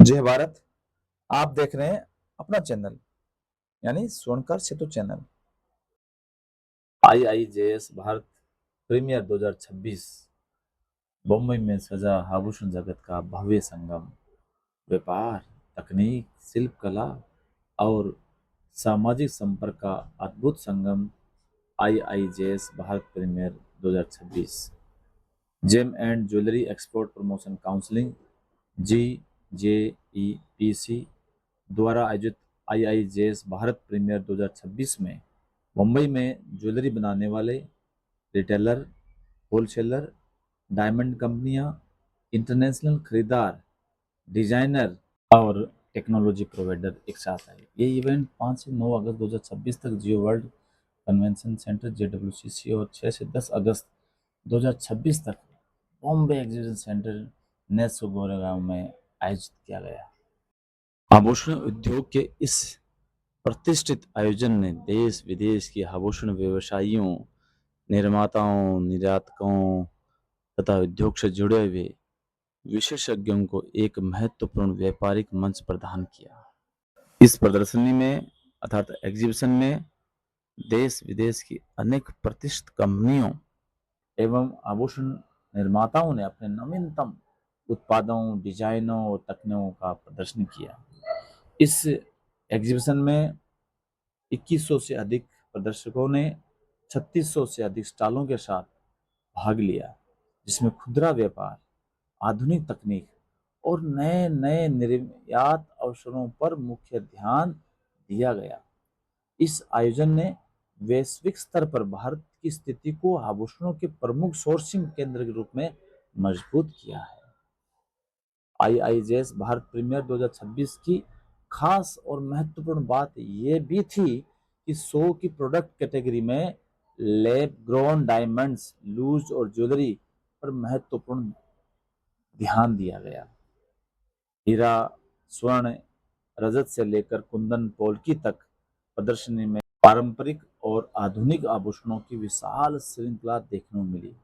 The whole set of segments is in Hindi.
जय भारत। आप देख रहे हैं अपना चैनल यानी Swarnakar Setu channel. IIJS Bharat premier 2026 Bombay में सजा आभूषण जगत का भव्य संगम। व्यापार, तकनीक, शिल्पकला और सामाजिक संपर्क का अद्भुत संगम। IIJS Bharat premier 2026 gem and jewellery export promotion counselling GJEPC द्वारा आयोजित IIJS भारत प्रीमियर 2026 में मुंबई में ज्वेलरी बनाने वाले रिटेलर, होलसेलर, डायमंड कंपनियां, इंटरनेशनल खरीदार, डिजाइनर और टेक्नोलॉजी प्रोवाइडर एक साथ आए। ये इवेंट 5 से 9 अगस्त 2026 तक जियो वर्ल्ड कन्वेंशन सेंटर JWCC और 6 से 10 अगस्त 2026 तक बॉम्बे एग्जीबिशन सेंटर नेस्को गोरेगांव में आयोजित किया गया। आभूषण उद्योग के इस प्रतिष्ठित आयोजन ने देश विदेश के आभूषण व्यवसायियों, निर्माताओं, निर्यातकों तथा उद्योग से जुड़े हुए विशेषज्ञों को एक महत्वपूर्ण व्यापारिक मंच प्रदान किया। इस प्रदर्शनी में अर्थात एग्जीबिशन में देश विदेश की अनेक प्रतिष्ठित कंपनियों एवं आभूषण निर्माताओं ने अपने नवीनतम उत्पादों, डिजाइनों और तकनीकों का प्रदर्शन किया। इस एग्जीबिशन में 2100 से अधिक प्रदर्शकों ने 3600 से अधिक स्टॉलों के साथ भाग लिया, जिसमें खुदरा व्यापार, आधुनिक तकनीक और नए नए निर्यात अवसरों पर मुख्य ध्यान दिया गया। इस आयोजन ने वैश्विक स्तर पर भारत की स्थिति को आभूषणों के प्रमुख सोर्सिंग केंद्र के रूप में मजबूत किया है। IIJS भारत प्रीमियर 2026 की खास और महत्वपूर्ण बात यह भी थी कि 100 की प्रोडक्ट कैटेगरी में लैब ग्रोन डायमंड्स, लूज और ज्वेलरी पर महत्वपूर्ण ध्यान दिया गया। हीरा, स्वर्ण, रजत से लेकर कुंदन, पोल्की तक प्रदर्शनी में पारंपरिक और आधुनिक आभूषणों की विशाल श्रृंखला देखने को मिली।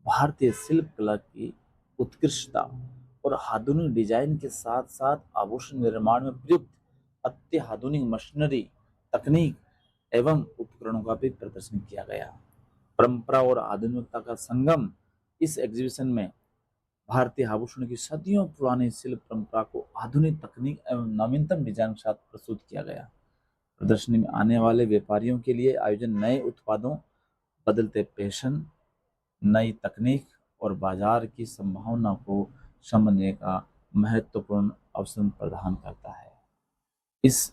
भारतीय शिल्पकला की उत्कृष्टता और आधुनिक डिजाइन के साथ साथ आभूषण निर्माण में प्रयुक्त अत्याधुनिक मशीनरी, तकनीक एवं उपकरणों का भी प्रदर्शन किया गया। परंपरा और आधुनिकता का संगम। इस एग्जीबिशन में भारतीय आभूषण की सदियों पुरानी शिल्प परंपरा को आधुनिक तकनीक एवं नवीनतम डिजाइन के साथ प्रस्तुत किया गया। प्रदर्शनी में आने वाले व्यापारियों के लिए आयोजन नए उत्पादों, बदलते फैशन, नई तकनीक और बाजार की संभावना को समझने का महत्वपूर्ण अवसर प्रदान करता है। इस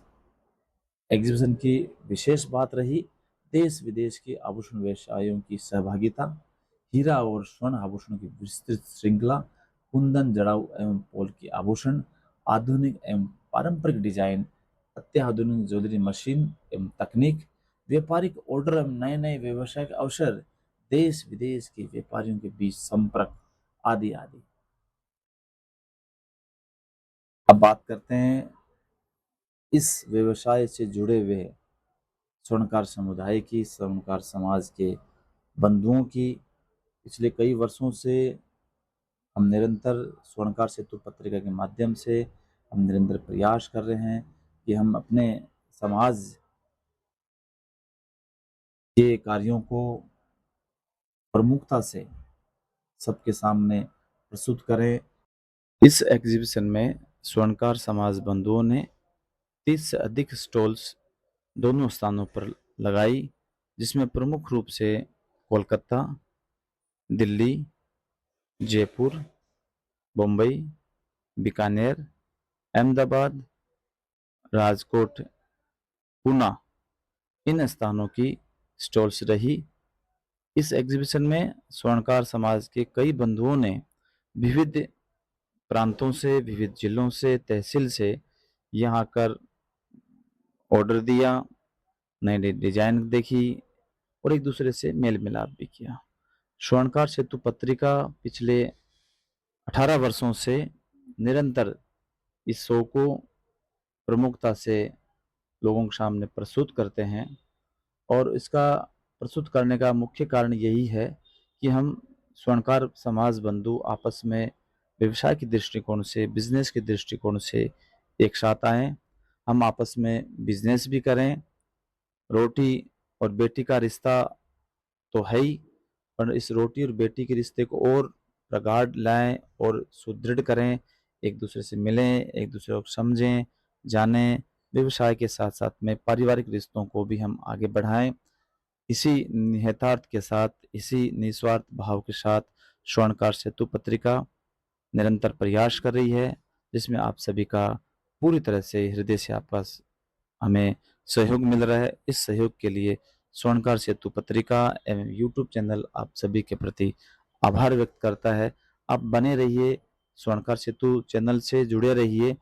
एग्जीबिशन की विशेष बात रही देश विदेश के आभूषण व्यवसायियों की सहभागिता। हीरा और स्वर्ण आभूषण की विस्तृत श्रृंखला, कुंदन, जड़ाऊ एवं पोल की आभूषण, आधुनिक एवं पारंपरिक डिजाइन, अत्याधुनिक ज्वेलरी मशीन एवं तकनीक, व्यापारिक ऑर्डर एवं नए नए व्यवसायिक अवसर, देश विदेश के व्यापारियों के बीच संपर्क आदि आदि। अब बात करते हैं इस व्यवसाय से जुड़े हुए स्वर्णकार समुदाय की, स्वर्णकार समाज के बंधुओं की। पिछले कई वर्षों से हम निरंतर स्वर्णकार सेतु पत्रिका के माध्यम से हम निरंतर प्रयास कर रहे हैं कि हम अपने समाज के कार्यों को प्रमुखता से सबके सामने प्रस्तुत करें। इस एग्जीबिशन में स्वर्णकार समाज बंधुओं ने 30 से अधिक स्टॉल्स दोनों स्थानों पर लगाई, जिसमें प्रमुख रूप से कोलकाता, दिल्ली, जयपुर, मुंबई, बीकानेर, अहमदाबाद, राजकोट, पुणे इन स्थानों की स्टॉल्स रही। इस एग्जीबिशन में स्वर्णकार समाज के कई बंधुओं ने विविध प्रांतों से, विविध जिलों से, तहसील से यहाँ आकर ऑर्डर दिया, नई नई डिजाइन देखी और एक दूसरे से मेल मिलाप भी किया। स्वर्णकार सेतु पत्रिका पिछले 18 वर्षों से निरंतर इस शो को प्रमुखता से लोगों के सामने प्रस्तुत करते हैं और इसका प्रस्तुत करने का मुख्य कारण यही है कि हम स्वर्णकार समाज बंधु आपस में व्यवसाय के दृष्टिकोण से, बिजनेस के दृष्टिकोण से एक साथ आएं। हम आपस में बिजनेस भी करें। रोटी और बेटी का रिश्ता तो है ही, पर इस रोटी और बेटी के रिश्ते को और प्रगाढ़ लाएं और सुदृढ़ करें। एक दूसरे से मिलें, एक दूसरे को समझें, जानें। व्यवसाय के साथ साथ में पारिवारिक रिश्तों को भी हम आगे बढ़ाएं। इसी निहितार्थ के साथ, इसी निस्वार्थ भाव के साथ स्वर्णकार सेतु पत्रिका निरंतर प्रयास कर रही है, जिसमें आप सभी का पूरी तरह से हृदय से आपका हमें सहयोग मिल रहा है। इस सहयोग के लिए स्वर्णकार सेतु पत्रिका एवं यूट्यूब चैनल आप सभी के प्रति आभार व्यक्त करता है। आप बने रहिए, स्वर्णकार सेतु चैनल से जुड़े रहिए।